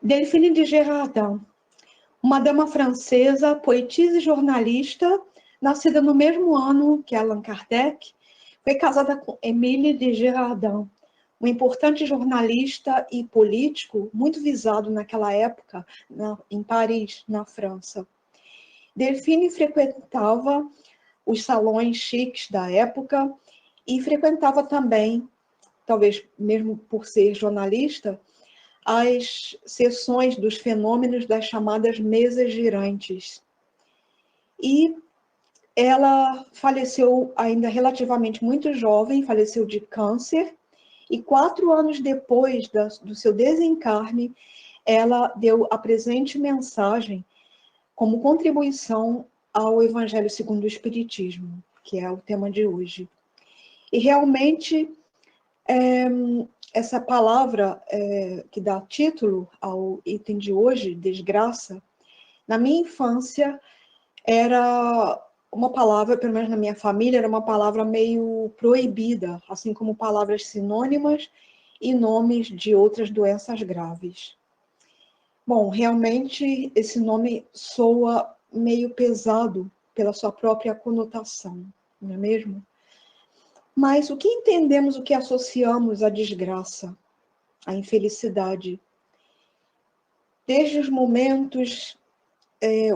Delphine de Girardin, uma dama francesa, poetisa e jornalista, nascida no mesmo ano que Allan Kardec, foi casada com Émile de Girardin, um importante jornalista e político muito visado naquela época em Paris, na França. Delphine frequentava os salões chiques da época e frequentava também, talvez mesmo por ser jornalista, as sessões dos fenômenos das chamadas mesas girantes. E ela faleceu ainda relativamente muito jovem, faleceu de câncer, e 4 anos depois do seu desencarne, ela deu a presente mensagem como contribuição ao Evangelho segundo o Espiritismo, que é o tema de hoje. E realmente, essa palavra que dá título ao item de hoje, desgraça, na minha infância era uma palavra, pelo menos na minha família, era uma palavra meio proibida, assim como palavras sinônimas e nomes de outras doenças graves. Bom, realmente esse nome soa meio pesado pela sua própria conotação, não é mesmo? Mas o que entendemos, o que associamos à desgraça, à infelicidade? Desde os momentos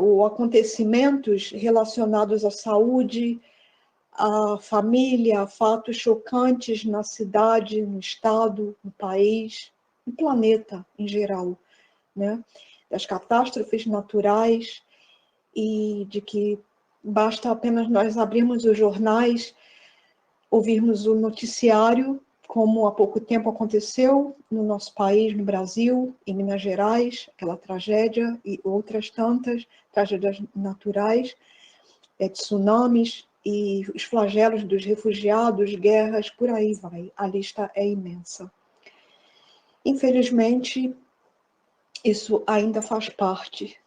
ou acontecimentos relacionados à saúde, à família, a fatos chocantes na cidade, no estado, no país, no planeta em geral, né? Das catástrofes naturais e de que basta apenas nós abrirmos os jornais, ouvirmos o noticiário, como há pouco tempo aconteceu no nosso país, no Brasil, em Minas Gerais, aquela tragédia e outras tantas tragédias naturais, tsunamis e os flagelos dos refugiados, guerras, por aí vai. A lista é imensa. Infelizmente, isso ainda faz parte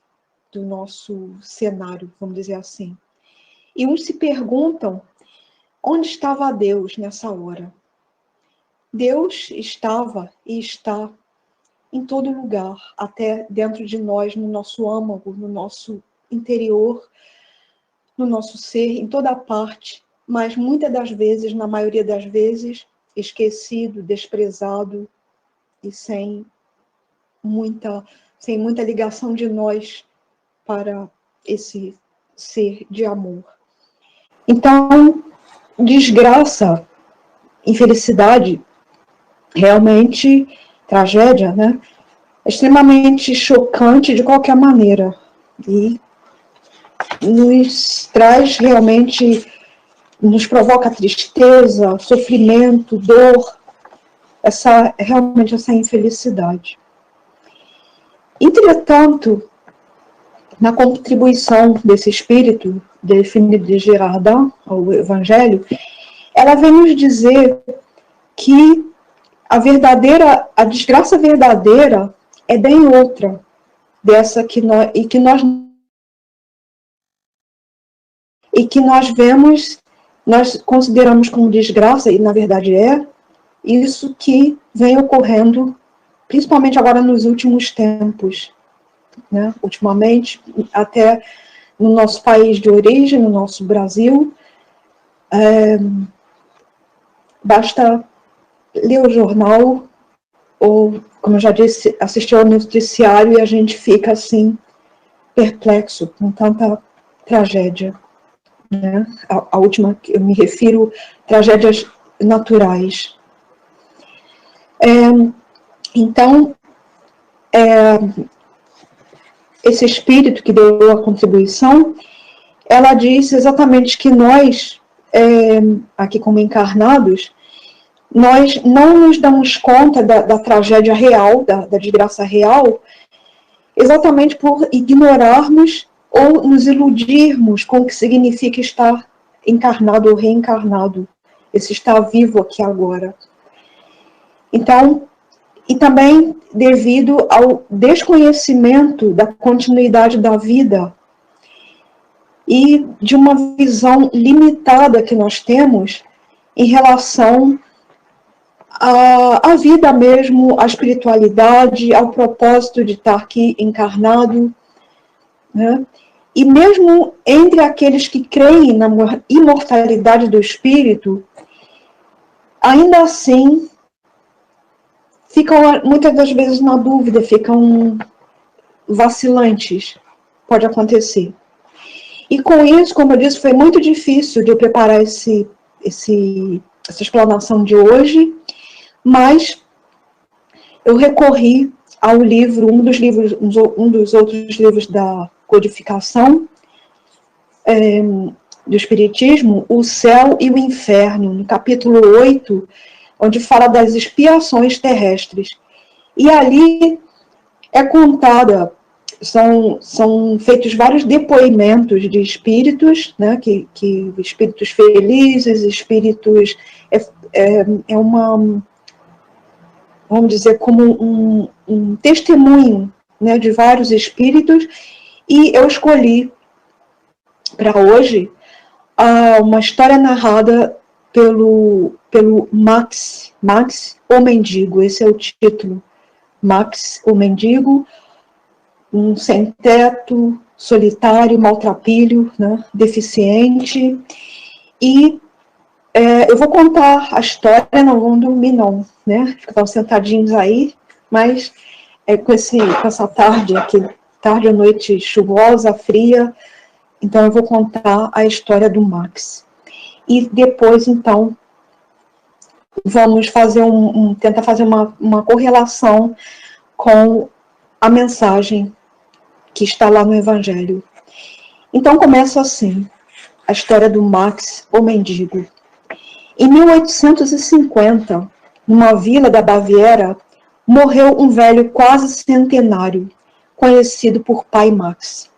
do nosso cenário, vamos dizer assim. E uns se perguntam, onde estava Deus nessa hora? Deus estava e está em todo lugar, até dentro de nós, no nosso âmago, no nosso interior, no nosso ser, em toda parte, mas muitas das vezes, na maioria das vezes, esquecido, desprezado e sem muita ligação de nós para esse ser de amor. Então, desgraça, infelicidade, realmente tragédia, né? É extremamente chocante de qualquer maneira e nos traz realmente, nos provoca tristeza, sofrimento, dor, realmente essa infelicidade. Entretanto, na contribuição desse espírito, Delphine de Girardin, ao Evangelho, ela vem nos dizer que a desgraça verdadeira é bem outra dessa que nós vemos, nós consideramos como desgraça, e na verdade é, isso que vem ocorrendo, principalmente agora nos últimos tempos, né? Ultimamente, até no nosso país de origem, no nosso Brasil, basta ler o jornal, ou, como eu já disse, assistir ao noticiário e a gente fica assim, perplexo com tanta tragédia. Né? A última que eu me refiro, tragédias naturais. Então, esse espírito que deu a contribuição, ela diz exatamente que nós, aqui como encarnados, nós não nos damos conta da tragédia real, da desgraça real, exatamente por ignorarmos ou nos iludirmos com o que significa estar encarnado ou reencarnado, esse estar vivo aqui agora. Então, e também devido ao desconhecimento da continuidade da vida e de uma visão limitada que nós temos em relação a vida mesmo, a espiritualidade, ao propósito de estar aqui encarnado, né? E mesmo entre aqueles que creem na imortalidade do espírito, ainda assim, ficam muitas das vezes na dúvida, ficam vacilantes, pode acontecer. E com isso, como eu disse, foi muito difícil de eu preparar essa explanação de hoje, mas eu recorri ao livro, um dos outros livros da codificação do Espiritismo, O Céu e o Inferno, no capítulo 8, onde fala das expiações terrestres. E ali é contada, são feitos vários depoimentos de espíritos, né, que espíritos felizes, espíritos, vamos dizer, como um testemunho, né, de vários espíritos, e eu escolhi para hoje uma história narrada pelo Max, o Mendigo, esse é o título, Max, o Mendigo, um sem-teto, solitário, maltrapilho, né, deficiente, e eu vou contar a história, não vão dormir não, né, ficam sentadinhos aí, mas com essa tarde aqui, tarde ou noite chuvosa, fria, então eu vou contar a história do Max. E depois, então, vamos fazer tentar fazer uma correlação com a mensagem que está lá no Evangelho. Então começa assim, a história do Max, o Mendigo. Em 1850, numa vila da Baviera, morreu um velho quase centenário, conhecido por Pai Max.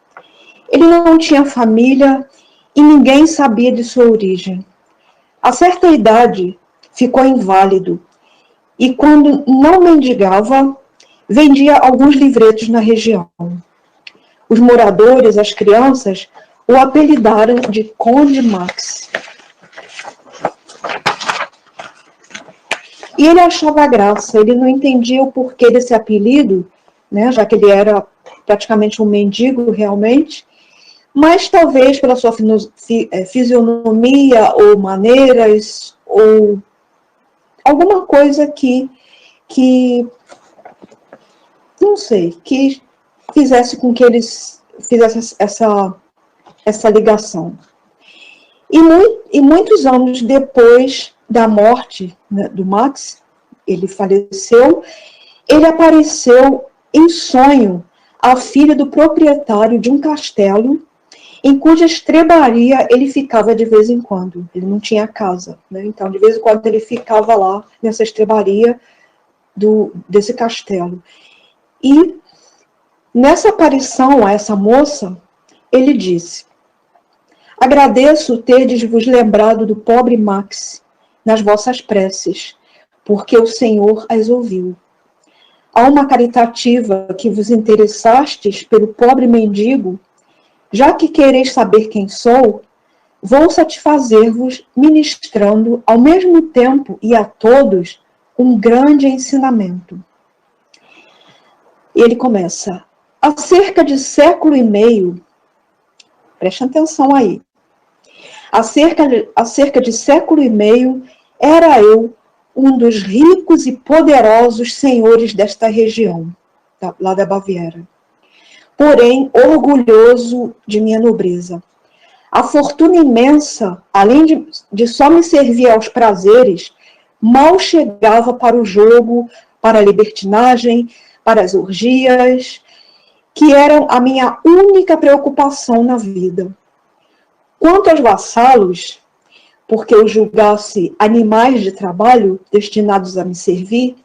Ele não tinha família e ninguém sabia de sua origem. A certa idade, ficou inválido e, quando não mendigava, vendia alguns livretos na região. Os moradores, as crianças, o apelidaram de Conde Max. E ele achava graça, ele não entendia o porquê desse apelido, né, já que ele era praticamente um mendigo realmente, mas talvez pela sua fisionomia ou maneiras, ou alguma coisa que não sei, que fizesse com que eles fizessem essa ligação. E muitos anos depois da morte, né, do Max, ele faleceu, ele apareceu em sonho à filha do proprietário de um castelo, em cuja estrebaria ele ficava de vez em quando. Ele não tinha casa, né? Então, de vez em quando, ele ficava lá nessa estrebaria desse castelo. E nessa aparição a essa moça, ele disse: agradeço terdes-vos lembrado do pobre Max nas vossas preces, porque o Senhor as ouviu. Alma caritativa que vos interessastes pelo pobre mendigo, já que quereis saber quem sou, vou satisfazer-vos ministrando ao mesmo tempo e a todos um grande ensinamento. E ele começa: há cerca de século e meio, preste atenção aí, há cerca de século e meio, era eu um dos ricos e poderosos senhores desta região, lá da Baviera. Porém, orgulhoso de minha nobreza. A fortuna imensa, além de só me servir aos prazeres, mal chegava para o jogo, para a libertinagem, para as orgias, que eram a minha única preocupação na vida. Quanto aos vassalos, porque eu julgasse animais de trabalho destinados a me servir,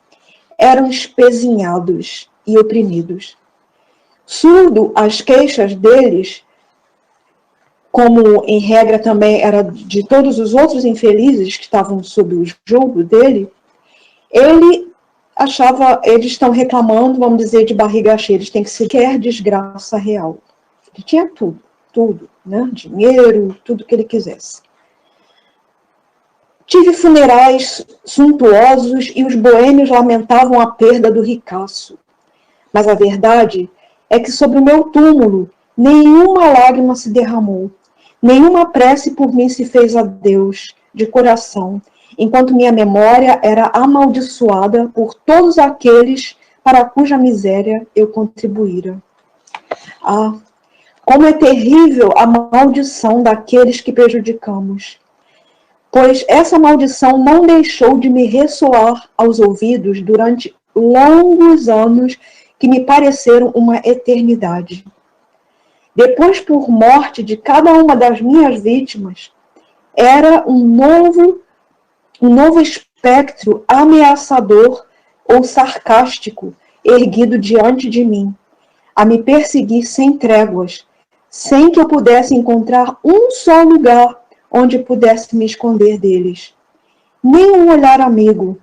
eram espezinhados e oprimidos. Surdo às queixas deles, como em regra também era de todos os outros infelizes que estavam sob o julgo dele, ele achava, eles estão reclamando, vamos dizer, de barriga cheia, eles têm que sequer desgraça real. Ele tinha tudo, né? Dinheiro, tudo que ele quisesse. Tive funerais suntuosos e os boêmios lamentavam a perda do ricaço. Mas a verdade é que sobre o meu túmulo nenhuma lágrima se derramou, nenhuma prece por mim se fez a Deus, de coração, enquanto minha memória era amaldiçoada por todos aqueles para cuja miséria eu contribuíra. Ah, como é terrível a maldição daqueles que prejudicamos! Pois essa maldição não deixou de me ressoar aos ouvidos durante longos anos que me pareceram uma eternidade. Depois, por morte de cada uma das minhas vítimas, era um novo espectro ameaçador ou sarcástico erguido diante de mim, a me perseguir sem tréguas, sem que eu pudesse encontrar um só lugar onde pudesse me esconder deles. Nem um olhar amigo.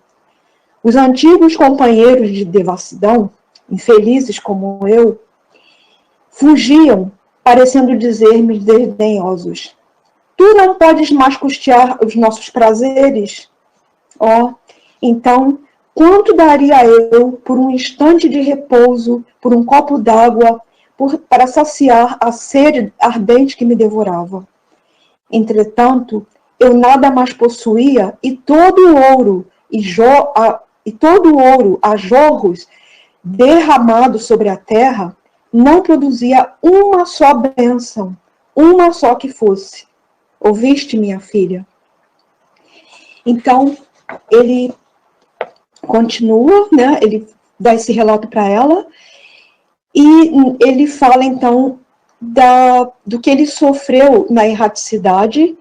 Os antigos companheiros de devassidão, infelizes como eu, fugiam, parecendo dizer-me desdenhosos: tu não podes mais custear os nossos prazeres? Oh, então, quanto daria eu por um instante de repouso, por um copo d'água, para saciar a sede ardente que me devorava? Entretanto, eu nada mais possuía, e todo o ouro a jorros derramado sobre a terra não produzia uma só bênção, uma só que fosse. Ouviste, minha filha? Então, ele continua, né? Ele dá esse relato para ela, e ele fala, então, do que ele sofreu na erraticidade,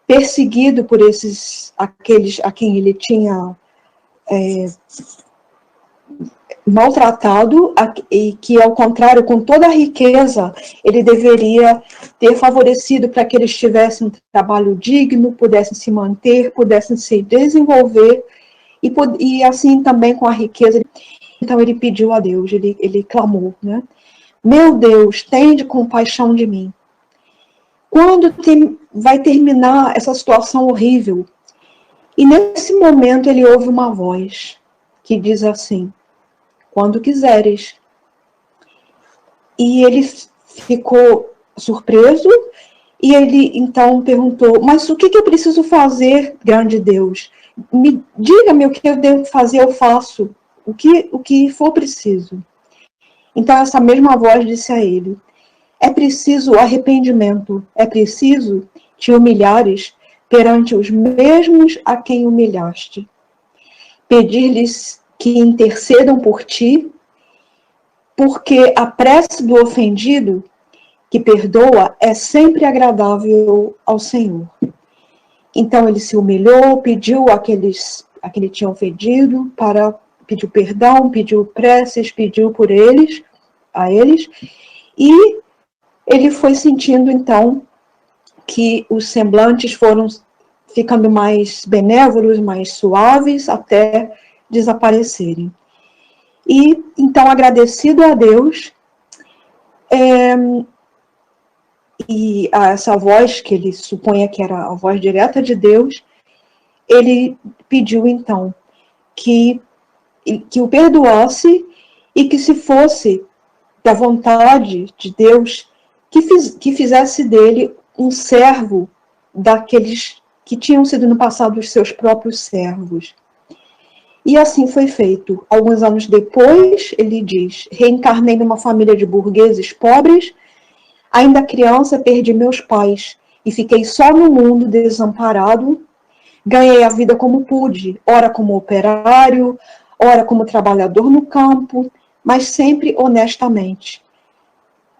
perseguido por aqueles a quem ele tinha maltratado, e que, ao contrário, com toda a riqueza, ele deveria ter favorecido para que eles tivessem um trabalho digno, pudessem se manter, pudessem se desenvolver, e assim também com a riqueza. Então ele pediu a Deus, ele clamou, né? Meu Deus, tende compaixão de mim. Quando vai terminar essa situação horrível? E nesse momento ele ouve uma voz que diz assim: quando quiseres. E ele ficou surpreso, e ele então perguntou: mas o que eu preciso fazer, grande Deus? Diga-me o que eu devo fazer, eu faço. O que for preciso. Então essa mesma voz disse a ele: é preciso arrependimento, é preciso te humilhares perante os mesmos a quem humilhaste. Pedir-lhes que intercedam por ti, porque a prece do ofendido que perdoa é sempre agradável ao Senhor. Então ele se humilhou, pediu a que ele tinha ofendido, pediu perdão, pediu preces, pediu por eles, e ele foi sentindo então que os semblantes foram ficando mais benévolos, mais suaves, até desaparecerem. E então, agradecido a Deus, e a essa voz, que ele supunha que era a voz direta de Deus, ele pediu então que o perdoasse, e que, se fosse da vontade de Deus, que fizesse dele um servo daqueles que tinham sido no passado os seus próprios servos. E assim foi feito. Alguns anos depois, ele diz: reencarnei numa família de burgueses pobres, ainda criança perdi meus pais e fiquei só no mundo desamparado. Ganhei a vida como pude, ora como operário, ora como trabalhador no campo, mas sempre honestamente,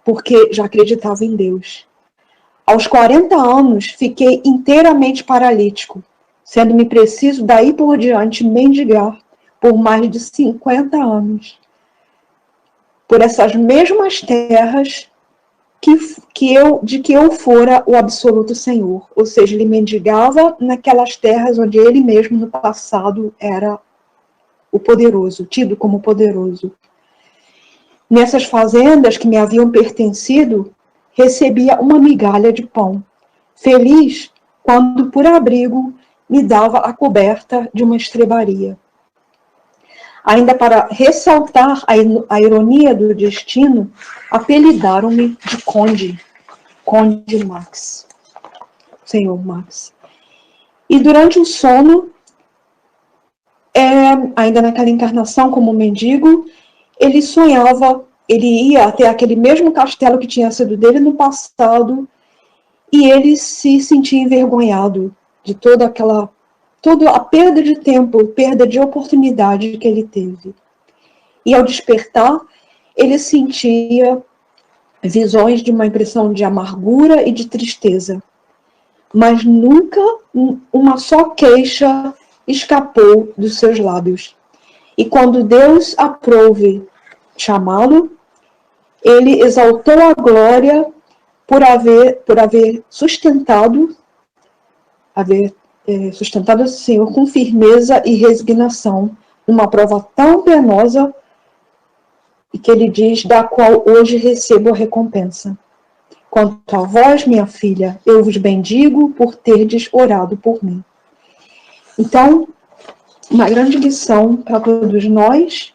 porque já acreditava em Deus. Aos 40 anos, fiquei inteiramente paralítico, sendo-me preciso daí por diante mendigar por mais de 50 anos. Por essas mesmas terras de que eu fora o absoluto Senhor. Ou seja, ele mendigava naquelas terras onde ele mesmo no passado era o poderoso, tido como poderoso. Nessas fazendas que me haviam pertencido, recebia uma migalha de pão. Feliz quando, por abrigo, me dava a coberta de uma estrebaria. Ainda para ressaltar a ironia do destino, apelidaram-me de Conde Max, Senhor Max. E durante o sono, ainda naquela encarnação como mendigo, ele sonhava, ele ia até aquele mesmo castelo que tinha sido dele no passado, e ele se sentia envergonhado de toda a perda de tempo, perda de oportunidade que ele teve. E ao despertar, ele sentia visões de uma impressão de amargura e de tristeza. Mas nunca uma só queixa escapou dos seus lábios. E quando Deus aprouve chamá-lo, ele exaltou a glória por haver sustentado o Senhor com firmeza e resignação numa prova tão penosa, e que ele diz, da qual hoje recebo a recompensa. Quanto a vós, minha filha, eu vos bendigo por terdes orado por mim. Então, uma grande lição para todos nós,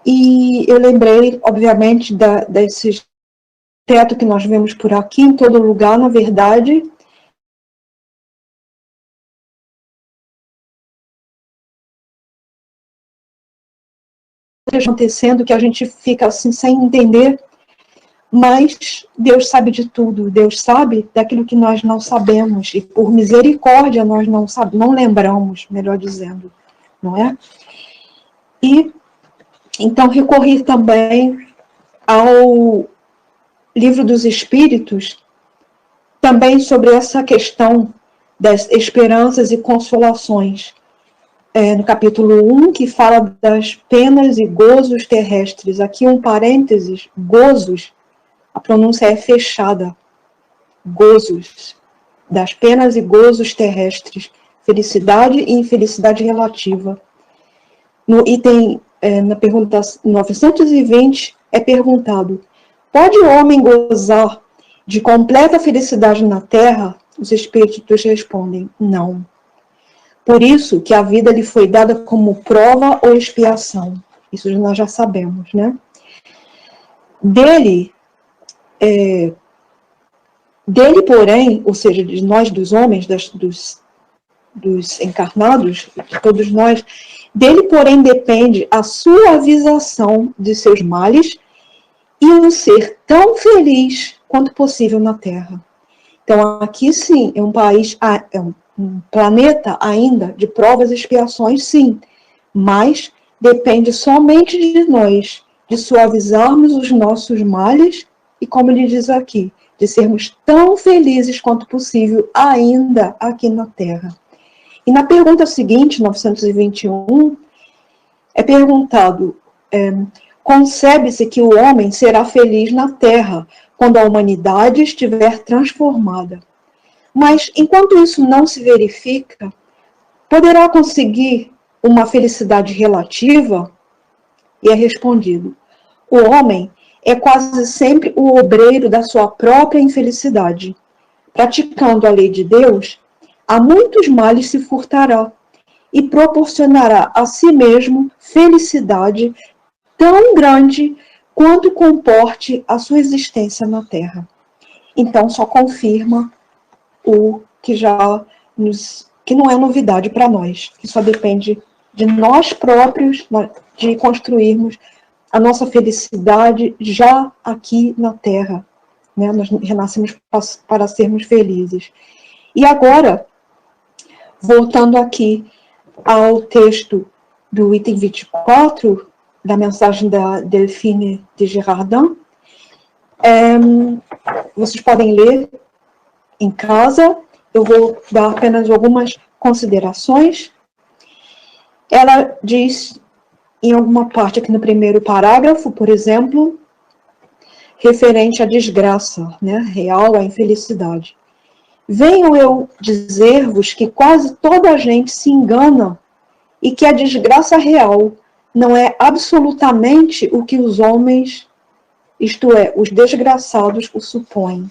e eu lembrei, obviamente, desse teto que nós vemos por aqui, em todo lugar, na verdade, acontecendo, que a gente fica assim sem entender, mas Deus sabe de tudo, Deus sabe daquilo que nós não sabemos, e por misericórdia nós não lembramos, melhor dizendo, não é? E então recorrer também ao Livro dos Espíritos, também sobre essa questão das esperanças e consolações, no capítulo 1, que fala das penas e gozos terrestres. Aqui um parênteses, gozos, a pronúncia é fechada, gozos, das penas e gozos terrestres, felicidade e infelicidade relativa. No item, na pergunta 920, é perguntado, pode o homem gozar de completa felicidade na Terra? Os espíritos respondem, não. Por isso que a vida lhe foi dada como prova ou expiação. Isso nós já sabemos, né? Dele, porém, ou seja, de nós dos homens, dos encarnados, de todos nós, dele, porém, depende a suavização de seus males e um ser tão feliz quanto possível na Terra. Então, aqui sim, é um país, um planeta ainda de provas e expiações, sim, mas depende somente de nós, de suavizarmos os nossos males e, como ele diz aqui, de sermos tão felizes quanto possível ainda aqui na Terra. E na pergunta seguinte, 921, é perguntado, concebe-se que o homem será feliz na Terra quando a humanidade estiver transformada. Mas, enquanto isso não se verifica, poderá conseguir uma felicidade relativa? E é respondido, o homem é quase sempre o obreiro da sua própria infelicidade. Praticando a lei de Deus, a muitos males se furtará e proporcionará a si mesmo felicidade tão grande quanto comporte a sua existência na Terra. Então, só confirma o que que não é novidade para nós, que só depende de nós próprios, de construirmos a nossa felicidade já aqui na Terra, né? Nós renascemos para sermos felizes. E agora, voltando aqui ao texto do item 24, da mensagem da Delphine de Girardin, vocês podem ler em casa, eu vou dar apenas algumas considerações. Ela diz, em alguma parte aqui no primeiro parágrafo, por exemplo, referente à desgraça, né, real, à infelicidade. Venho eu dizer-vos que quase toda a gente se engana e que a desgraça real não é absolutamente o que os homens, isto é, os desgraçados, o supõem.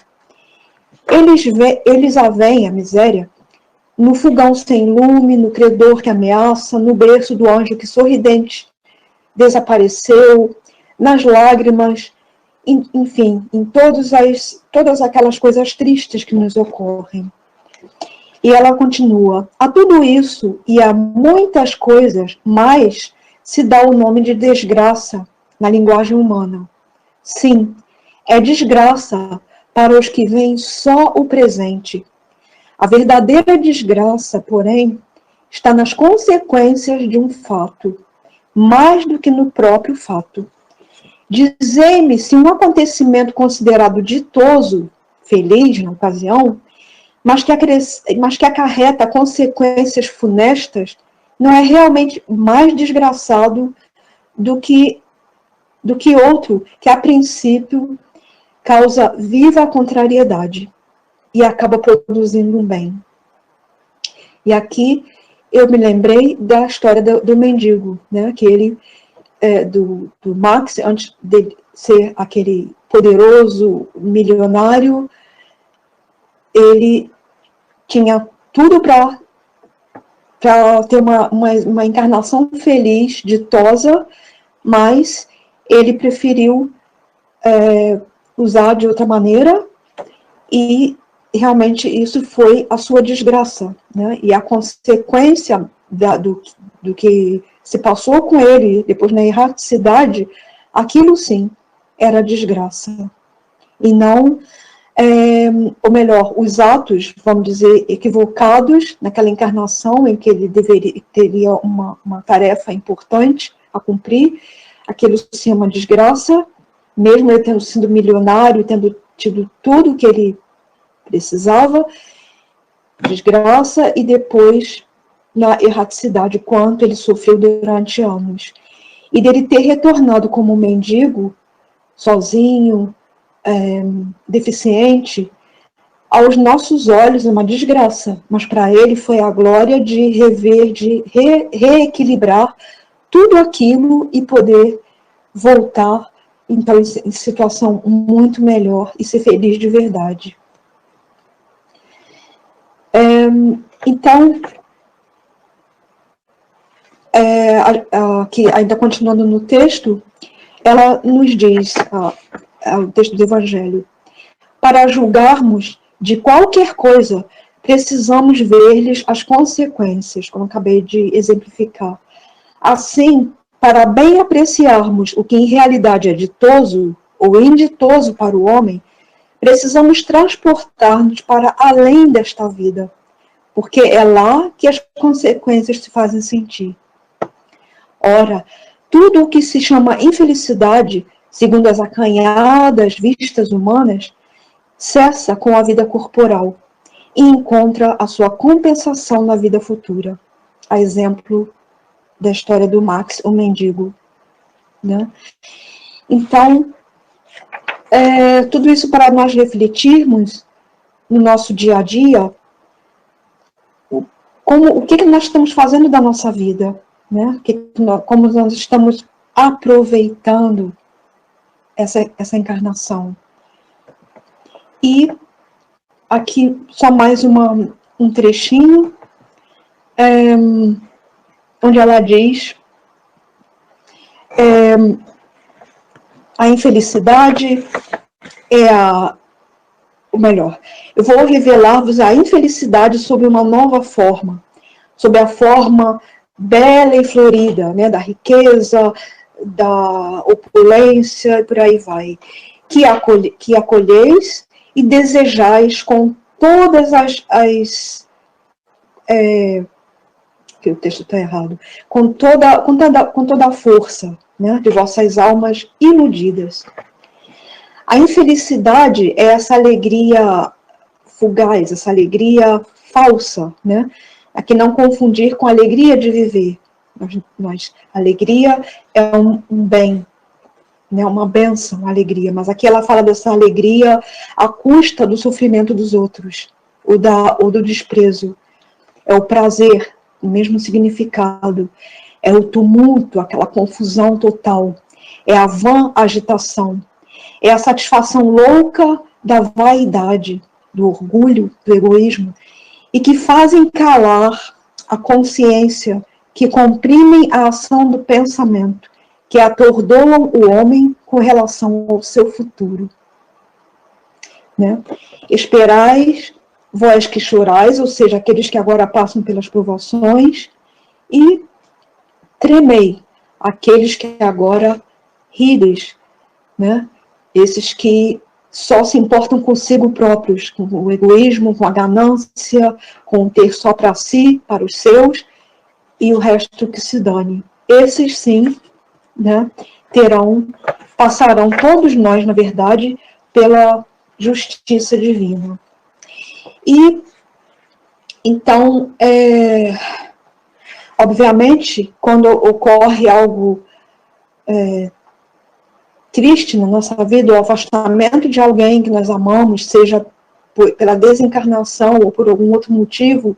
Eles a veem, a miséria, no fogão sem lume, no credor que ameaça, no berço do anjo que sorridente desapareceu, nas lágrimas, enfim, em todas aquelas coisas tristes que nos ocorrem. E ela continua: a tudo isso e a muitas coisas mais se dá o nome de desgraça na linguagem humana. Sim, é desgraça para os que veem só o presente. A verdadeira desgraça, porém, está nas consequências de um fato, mais do que no próprio fato. Dizei-me se um acontecimento considerado ditoso, feliz na ocasião, mas que acarreta consequências funestas, não é realmente mais desgraçado do que outro que, a princípio, causa viva contrariedade e acaba produzindo um bem. E aqui eu me lembrei da história do mendigo, né? Que ele, do Max, antes de ser aquele poderoso milionário, ele tinha tudo para ter uma encarnação feliz, ditosa, mas ele preferiu usar de outra maneira e realmente isso foi a sua desgraça, né? E a consequência do que se passou com ele depois na erraticidade, aquilo sim era desgraça. E não, ou melhor, os atos, vamos dizer, equivocados naquela encarnação em que ele teria uma tarefa importante a cumprir, aquilo sim é uma desgraça, mesmo ele tendo sido milionário, tendo tido tudo que ele precisava, desgraça, e depois na erraticidade, quanto ele sofreu durante anos. E dele ter retornado como mendigo, sozinho, deficiente, aos nossos olhos é uma desgraça, mas para ele foi a glória de rever, de reequilibrar tudo aquilo e poder voltar, então, em situação muito melhor e ser feliz de verdade. Então, aqui, ainda continuando no texto, ela nos diz, o texto do Evangelho: para julgarmos de qualquer coisa, precisamos ver-lhes as consequências, como acabei de exemplificar. Assim, para bem apreciarmos o que em realidade é ditoso ou inditoso para o homem, precisamos transportar-nos para além desta vida, porque é lá que as consequências se fazem sentir. Ora, tudo o que se chama infelicidade, segundo as acanhadas vistas humanas, cessa com a vida corporal e encontra a sua compensação na vida futura. A exemplo da história do Max, o mendigo, né? Então, tudo isso para nós refletirmos no nosso dia a dia, o que nós estamos fazendo da nossa vida, né? Como nós estamos aproveitando essa encarnação. E aqui só mais um trechinho, onde ela diz: a infelicidade ou melhor, eu vou revelar-vos a infelicidade sob uma nova forma, sob a forma bela e florida, né, da riqueza, da opulência, e por aí vai, que acolheis e desejais com todas que o texto está errado, com toda a força, né, de vossas almas iludidas. A infelicidade é essa alegria fugaz, essa alegria falsa, né? A que não confundir com a alegria de viver. Mas alegria é um bem, né? Uma bênção, uma alegria. Mas aqui ela fala dessa alegria à custa do sofrimento dos outros, ou do desprezo. É o prazer, o mesmo significado. É o tumulto, aquela confusão total. É a vã agitação. É a satisfação louca da vaidade, do orgulho, do egoísmo. e que fazem calar a consciência, que comprimem a ação do pensamento, que atordoam o homem com relação ao seu futuro. Né? Esperais, vós que chorais, ou seja, aqueles que agora passam pelas provações, e tremei, aqueles que agora rides, né? Esses que só se importam consigo próprios, com o egoísmo, com a ganância, com o ter só para si, para os seus, e o resto que se dane. Esses sim, né, passarão todos nós, na verdade, pela justiça divina. E, então, obviamente, quando ocorre algo triste na nossa vida, o afastamento de alguém que nós amamos, seja pela desencarnação ou por algum outro motivo,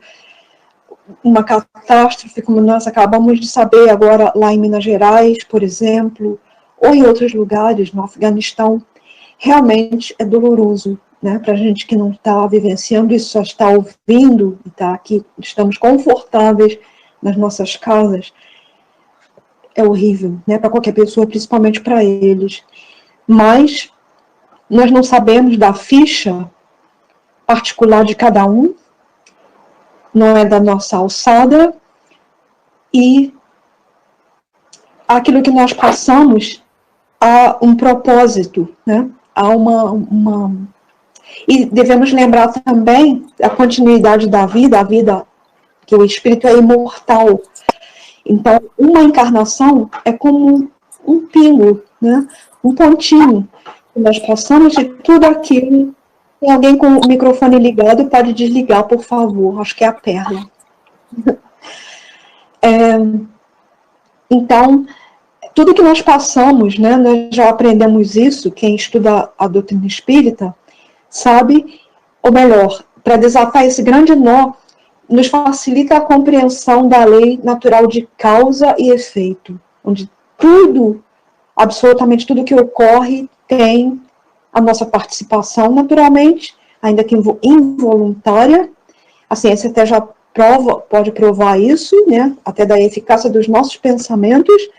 uma catástrofe, como nós acabamos de saber agora lá em Minas Gerais, por exemplo, ou em outros lugares, no Afeganistão, realmente é doloroso, né? Para a gente que não está vivenciando isso, só está ouvindo, e está aqui, estamos confortáveis nas nossas casas, é horrível, né? Para qualquer pessoa, principalmente para eles. Mas nós não sabemos da ficha particular de cada um, não é da nossa alçada, e aquilo que nós passamos há um propósito, né? Há E devemos lembrar também a continuidade da vida, a vida que o espírito é imortal. Então, uma encarnação é como um pingo, né? Um pontinho que nós passamos de tudo aquilo. Tem alguém com o microfone ligado, pode desligar, por favor. Acho que é a Perla. Então, tudo que nós passamos, né, nós já aprendemos isso, quem estuda a doutrina espírita, sabe, ou melhor, para desatar esse grande nó, nos facilita a compreensão da lei natural de causa e efeito, onde tudo, absolutamente tudo que ocorre, tem a nossa participação naturalmente, ainda que involuntária. A ciência até já pode provar isso, né, até da eficácia dos nossos pensamentos,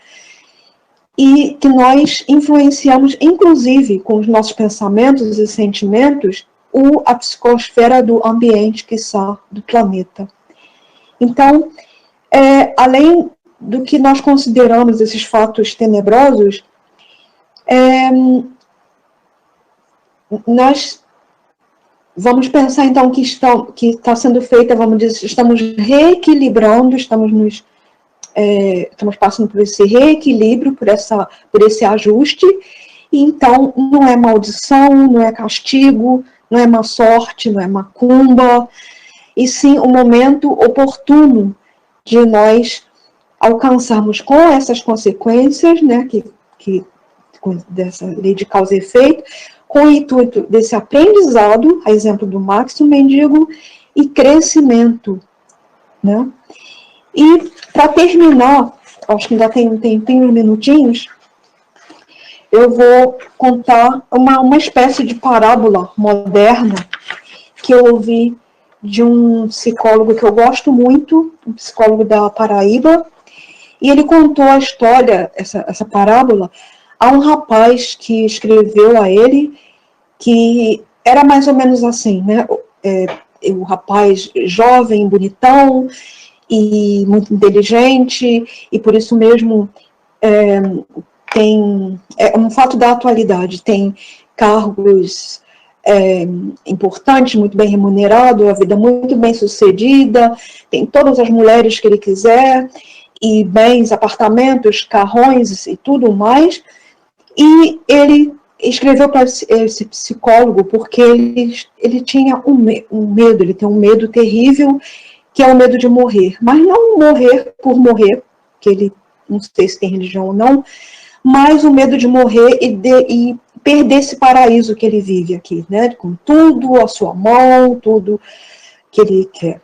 e que nós influenciamos, inclusive, com os nossos pensamentos e sentimentos, a psicosfera do ambiente, quiçá, do planeta. Então, além do que nós consideramos esses fatos tenebrosos, nós vamos pensar, então, que está sendo feita, vamos dizer, estamos reequilibrando, estamos passando por esse reequilíbrio, por esse ajuste, e então não é maldição, não é castigo, não é má sorte, não é macumba, e sim o momento oportuno de nós alcançarmos com essas consequências, né, dessa lei de causa e efeito, com o intuito desse aprendizado, a exemplo do Max, o mendigo, e crescimento, né? E, para terminar, acho que ainda tem uns minutinhos, eu vou contar uma espécie de parábola moderna que eu ouvi de um psicólogo que eu gosto muito, um psicólogo da Paraíba, e ele contou a história, essa parábola, a um rapaz que escreveu a ele, que era mais ou menos assim, né? O rapaz jovem, bonitão, e muito inteligente, e por isso mesmo é um fato da atualidade, tem cargos importantes, muito bem remunerado, a vida muito bem sucedida, tem todas as mulheres que ele quiser, e bens, apartamentos, carrões e tudo mais, e ele escreveu para esse psicólogo porque ele tinha um medo, ele tem um medo terrível, que é o medo de morrer, mas não morrer por morrer, que ele não sei se tem religião ou não, mas o medo de morrer e perder esse paraíso que ele vive aqui, né? Com tudo à sua mão, tudo que ele quer.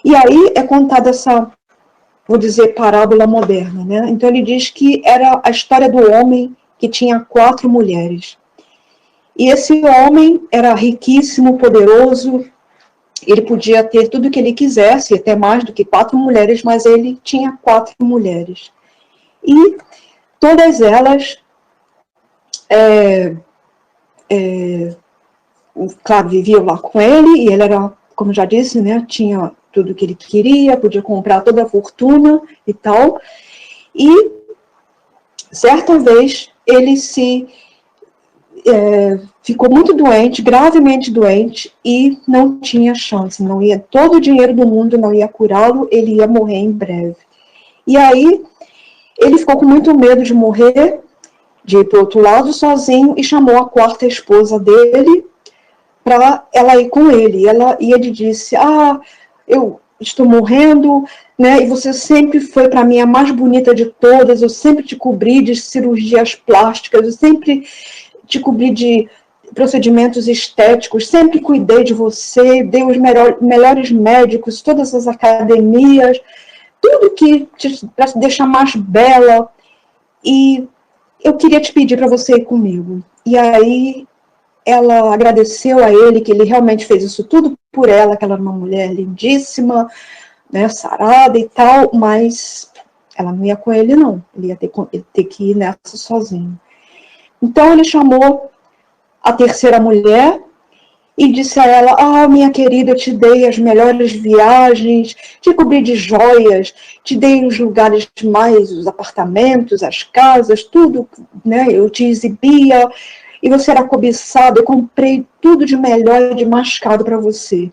E aí é contada essa, vou dizer, parábola moderna, né? Então ele diz que era a história do homem que tinha 4 mulheres. E esse homem era riquíssimo, poderoso, Ele podia ter tudo o que ele quisesse, até mais do que 4 mulheres, mas ele tinha 4 mulheres. E todas elas, claro, viviam lá com ele, e ele era, como já disse, né, tinha tudo o que ele queria, podia comprar toda a fortuna e tal. E, certa vez, ele ficou muito doente, gravemente doente, e não tinha chance, não ia, todo o dinheiro do mundo não ia curá-lo, ele ia morrer em breve. E aí, ele ficou com muito medo de morrer, de ir para o outro lado sozinho, e chamou a 4ª esposa dele para ela ir com ele. E ele disse, eu estou morrendo, né? E você sempre foi para mim a mais bonita de todas, eu sempre te cobri de cirurgias plásticas, eu sempre te cobri de procedimentos estéticos, sempre cuidei de você, dei os melhores médicos, todas as academias, tudo que para te deixar mais bela, e eu queria te pedir para você ir comigo. E aí ela agradeceu a ele, que ele realmente fez isso tudo por ela, que ela era uma mulher lindíssima, né, sarada e tal, mas ela não ia com ele, não. Ele ia ter que ir nessa sozinho. Então ele chamou a 3ª mulher e disse a ela, minha querida, eu te dei as melhores viagens, te cobri de joias, te dei os lugares mais, os apartamentos, as casas, tudo, né, eu te exibia, e você era cobiçado, eu comprei tudo de melhor e de mais caro para você.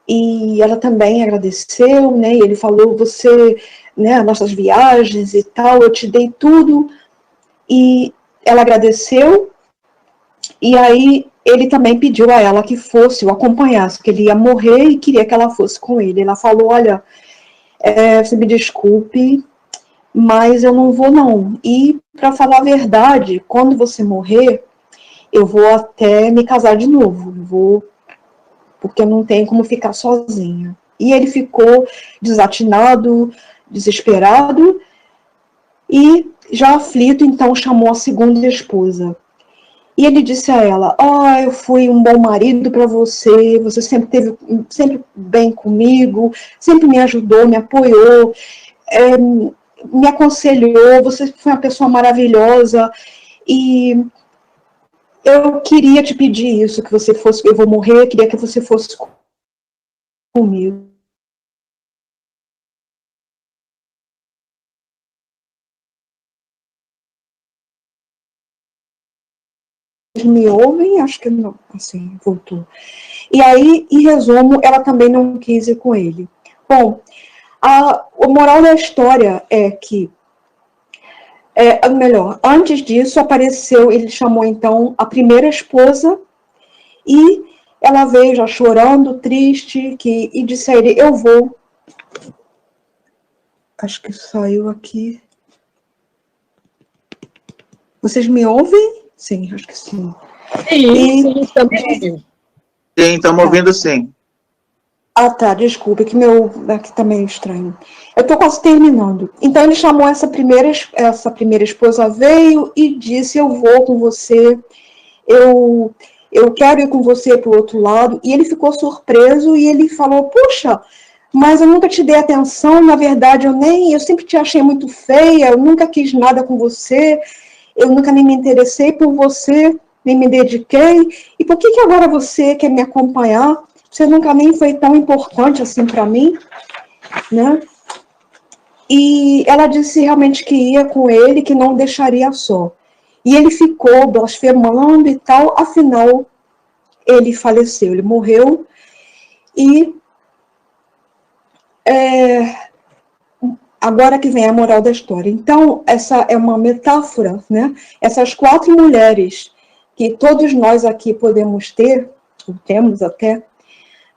E ela também agradeceu, né, e ele falou, você, né, nossas viagens e tal, eu te dei tudo, e ela agradeceu, e aí ele também pediu a ela que fosse, o acompanhasse, porque ele ia morrer e queria que ela fosse com ele. Ela falou, olha, você me desculpe, mas eu não vou não. E, para falar a verdade, quando você morrer, eu vou até me casar de novo, porque eu não tenho como ficar sozinha. E ele ficou desatinado, desesperado, e já aflito, então chamou a 2ª esposa. E ele disse a ela, eu fui um bom marido para você, você sempre esteve sempre bem comigo, sempre me ajudou, me apoiou, me aconselhou, você foi uma pessoa maravilhosa, e eu queria te pedir isso, que você fosse, eu vou morrer, eu queria que você fosse comigo. Me ouvem, acho que não, assim, voltou. E aí, em resumo, ela também não quis ir com ele. Bom, o moral da história é que, melhor, antes disso apareceu, ele chamou então a 1ª esposa, e ela veio já chorando, triste, e disse a ele, eu vou. Acho que saiu aqui. Vocês me ouvem? Sim, acho que sim. Sim, estamos ouvindo. Sim, estamos ouvindo sim. Tá, desculpa, que meu aqui tá meio estranho. Eu tô quase terminando. Então ele chamou essa primeira esposa, veio e disse, eu vou com você, eu quero ir com você pro outro lado. E ele ficou surpreso e ele falou, puxa, mas eu nunca te dei atenção, na verdade eu sempre te achei muito feia, eu nunca quis nada com você, eu nunca nem me interessei por você, nem me dediquei, e por que agora você quer me acompanhar? Você nunca nem foi tão importante assim para mim, né? E ela disse realmente que ia com ele, que não deixaria só. E ele ficou blasfemando e tal, afinal, ele faleceu, ele morreu, e agora que vem a moral da história. Então, essa é uma metáfora, né? Essas 4 mulheres que todos nós aqui podemos ter, ou temos até,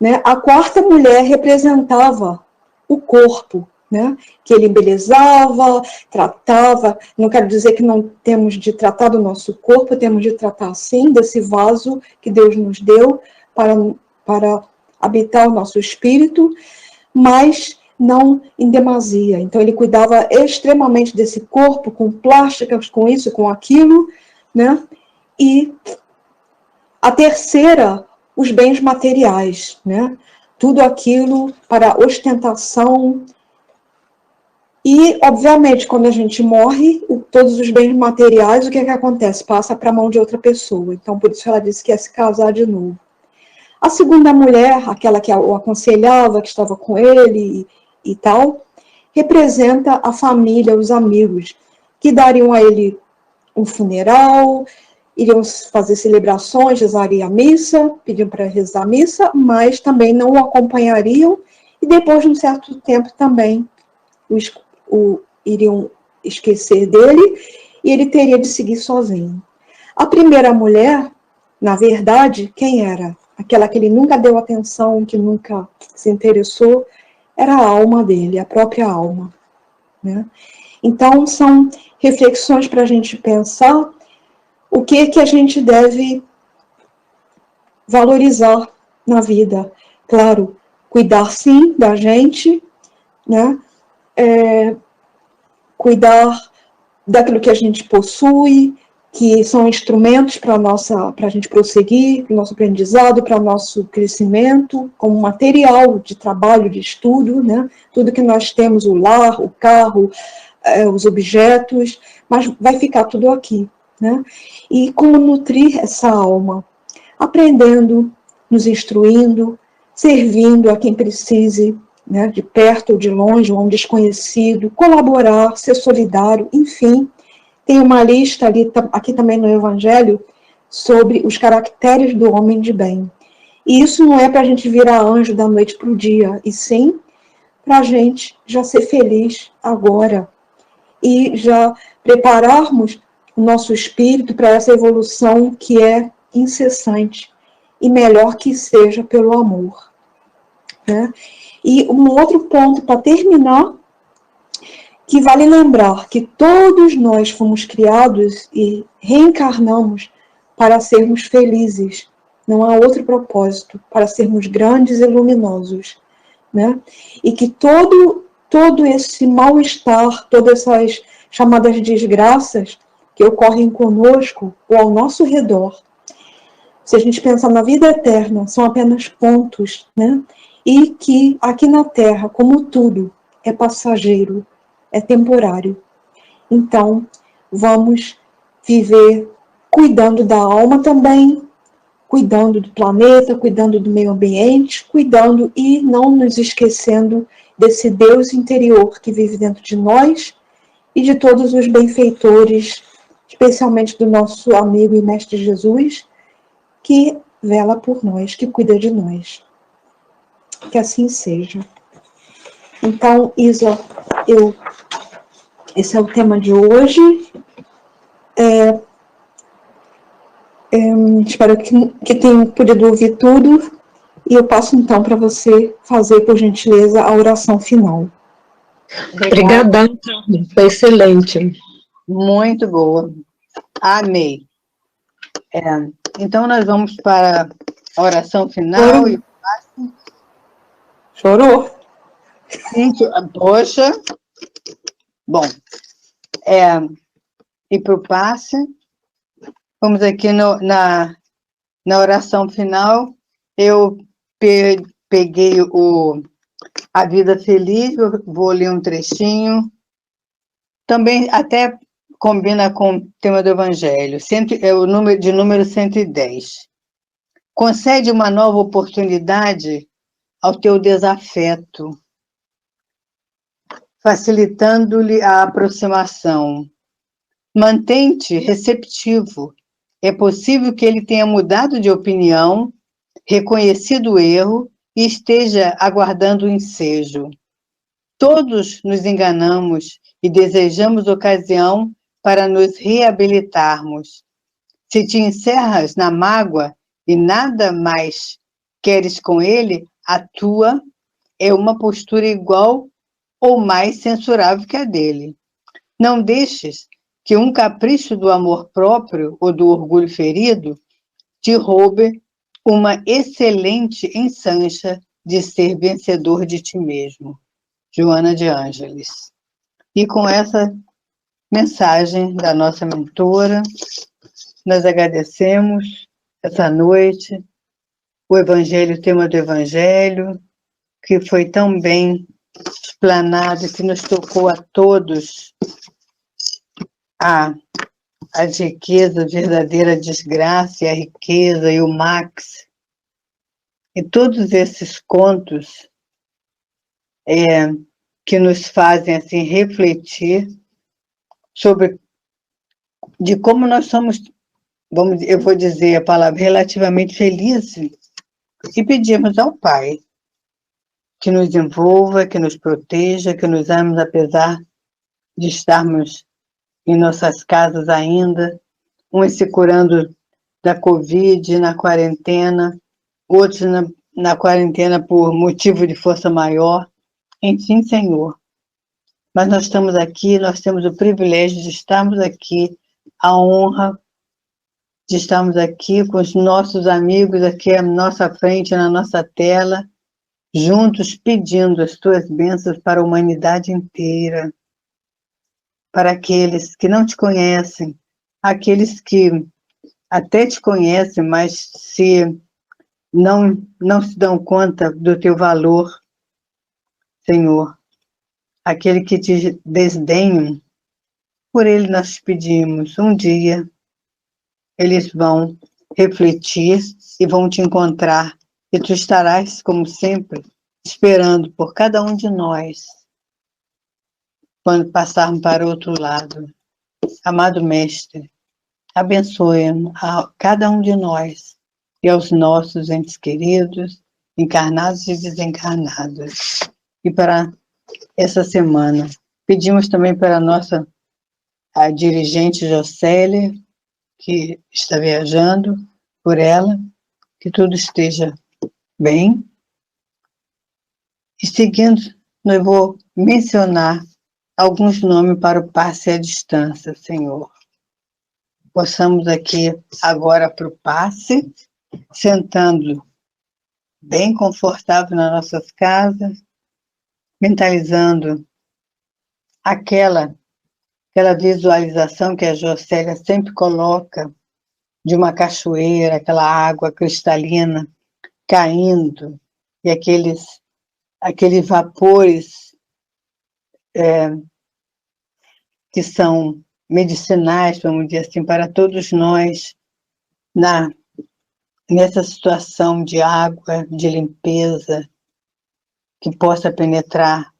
né? A 4ª mulher representava o corpo, né? Que ele embelezava, tratava. Não quero dizer que não temos de tratar do nosso corpo, temos de tratar, sim, desse vaso que Deus nos deu para habitar o nosso espírito, mas não em demasia. Então, ele cuidava extremamente desse corpo, com plásticas, com isso, com aquilo, né? E a 3ª os bens materiais, né? Tudo aquilo para ostentação. E, obviamente, quando a gente morre, todos os bens materiais, o que é que acontece? Passa para a mão de outra pessoa. Então, por isso ela disse que ia se casar de novo. A segunda mulher, aquela que o aconselhava, que estava com ele e tal, representa a família, os amigos, que dariam a ele um funeral, iriam fazer celebrações, rezariam a missa, pediam para rezar a missa, mas também não o acompanhariam, e depois de um certo tempo também iriam esquecer dele, e ele teria de seguir sozinho. A primeira mulher, na verdade, quem era? Aquela que ele nunca deu atenção, que nunca se interessou, era a alma dele, a própria alma, né? Então, são reflexões para a gente pensar o que a gente deve valorizar na vida. Claro, cuidar sim da gente, né? Cuidar daquilo que a gente possui, que são instrumentos para a gente prosseguir, para o nosso aprendizado, para o nosso crescimento, como material de trabalho, de estudo, né? Tudo que nós temos, o lar, o carro, os objetos, mas vai ficar tudo aqui, né? E como nutrir essa alma? Aprendendo, nos instruindo, servindo a quem precise, né, de perto ou de longe, ou um desconhecido, colaborar, ser solidário, enfim. Tem uma lista ali, aqui também no Evangelho, sobre os caracteres do homem de bem. E isso não é para a gente virar anjo da noite para o dia, e sim para a gente já ser feliz agora e já prepararmos o nosso espírito para essa evolução que é incessante e melhor que seja pelo amor, né? E um outro ponto para terminar, que vale lembrar que todos nós fomos criados e reencarnamos para sermos felizes. Não há outro propósito, para sermos grandes e luminosos, né? E que todo esse mal-estar, todas essas chamadas desgraças que ocorrem conosco ou ao nosso redor, se a gente pensar na vida eterna, são apenas pontos, né? E que aqui na Terra, como tudo, é passageiro, é temporário. Então, vamos viver cuidando da alma também, cuidando do planeta, cuidando do meio ambiente, cuidando e não nos esquecendo desse Deus interior que vive dentro de nós e de todos os benfeitores, especialmente do nosso amigo e mestre Jesus, que vela por nós, que cuida de nós. Que assim seja. Então, Isa, esse é o tema de hoje. Espero que tenham podido ouvir tudo. E eu passo, então, para você fazer, por gentileza, a oração final. Obrigada, foi excelente. Muito boa. Amei. Então, nós vamos para a oração final. Chorou? Poxa. Bom, e para o passe, vamos aqui na oração final. Eu peguei A Vida Feliz, eu vou ler um trechinho. Também até combina com o tema do Evangelho, é o número 110. Concede uma nova oportunidade ao teu desafeto, facilitando-lhe a aproximação. Mantém-te receptivo. É possível que ele tenha mudado de opinião, reconhecido o erro e esteja aguardando o ensejo. Todos nos enganamos e desejamos ocasião para nos reabilitarmos. Se te encerras na mágoa e nada mais queres com ele, a tua é uma postura igual ou mais censurável que a dele. Não deixes que um capricho do amor próprio ou do orgulho ferido te roube uma excelente ensancha de ser vencedor de ti mesmo. Joana de Ângeles. E com essa mensagem da nossa mentora, nós agradecemos essa noite o Evangelho, o tema do Evangelho, que foi tão bem explanado, que nos tocou a todos as riquezas, a verdadeira desgraça, e a riqueza, e o Max, e todos esses contos que nos fazem assim refletir sobre de como nós somos, eu vou dizer a palavra, relativamente felizes, e pedimos ao Pai que nos envolva, que nos proteja, que nos ame, apesar de estarmos em nossas casas ainda, uns se curando da Covid, na quarentena, outros na quarentena por motivo de força maior. Enfim, Senhor, mas nós estamos aqui, nós temos o privilégio de estarmos aqui, a honra de estarmos aqui com os nossos amigos aqui à nossa frente, na nossa tela, juntos pedindo as tuas bênçãos para a humanidade inteira, para aqueles que não te conhecem, aqueles que até te conhecem, mas não se dão conta do teu valor, Senhor. Aquele que te desdenham, por ele nós te pedimos, um dia eles vão refletir e vão te encontrar, e tu estarás, como sempre, esperando por cada um de nós, quando passarmos para o outro lado. Amado Mestre, abençoe a cada um de nós e aos nossos entes queridos, encarnados e desencarnados. E para essa semana, pedimos também para a dirigente Jocélia, que está viajando, por ela, que tudo esteja bem. E seguindo, eu vou mencionar alguns nomes para o passe à distância, Senhor. Possamos aqui agora para o passe, sentando bem confortável nas nossas casas, mentalizando aquela visualização que a Jocélia sempre coloca de uma cachoeira, aquela água cristalina caindo, e aqueles vapores que são medicinais, vamos dizer assim, para todos nós, nessa situação de água, de limpeza, que possa penetrar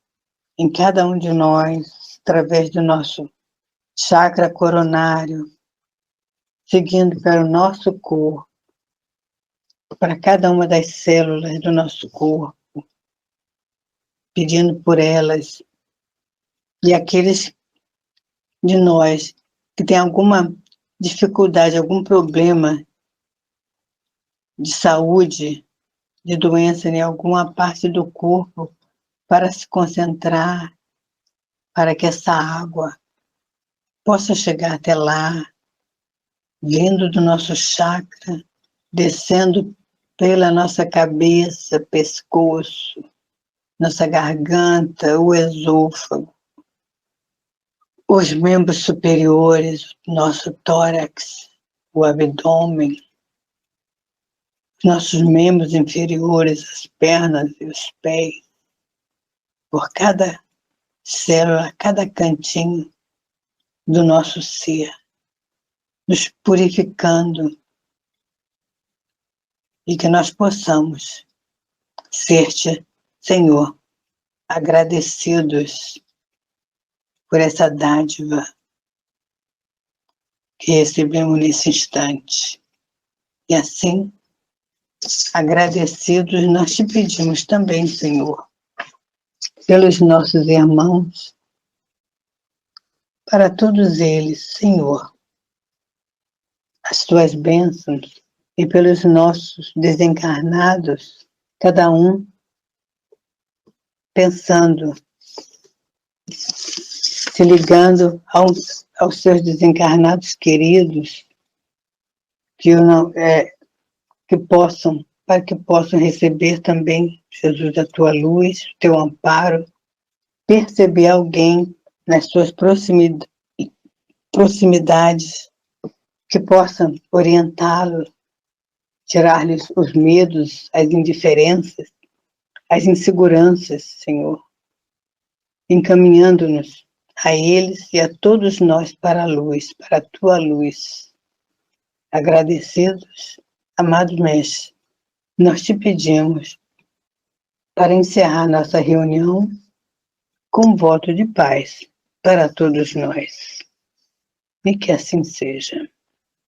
em cada um de nós, através do nosso chakra coronário, seguindo para o nosso corpo, para cada uma das células do nosso corpo, pedindo por elas, e aqueles de nós que têm alguma dificuldade, algum problema de saúde, de doença em alguma parte do corpo, para se concentrar, para que essa água possa chegar até lá, vindo do nosso chakra, descendo pela nossa cabeça, pescoço, nossa garganta, o esôfago, os membros superiores, nosso tórax, o abdômen, nossos membros inferiores, as pernas e os pés, por cada célula, cada cantinho do nosso ser, nos purificando, e que nós possamos ser-te, Senhor, agradecidos por essa dádiva que recebemos nesse instante. E assim, agradecidos, nós te pedimos também, Senhor, pelos nossos irmãos, para todos eles, Senhor, as tuas bênçãos, e pelos nossos desencarnados, cada um pensando, se ligando aos seus desencarnados queridos, para que possam receber também, Jesus, a tua luz, o teu amparo, perceber alguém nas suas proximidades que possam orientá-lo, tirar-lhes os medos, as indiferenças, as inseguranças, Senhor, encaminhando-nos a eles e a todos nós para a luz, para a Tua luz. Agradecidos, amado Mestre, nós te pedimos para encerrar nossa reunião com um voto de paz para todos nós. E que assim seja.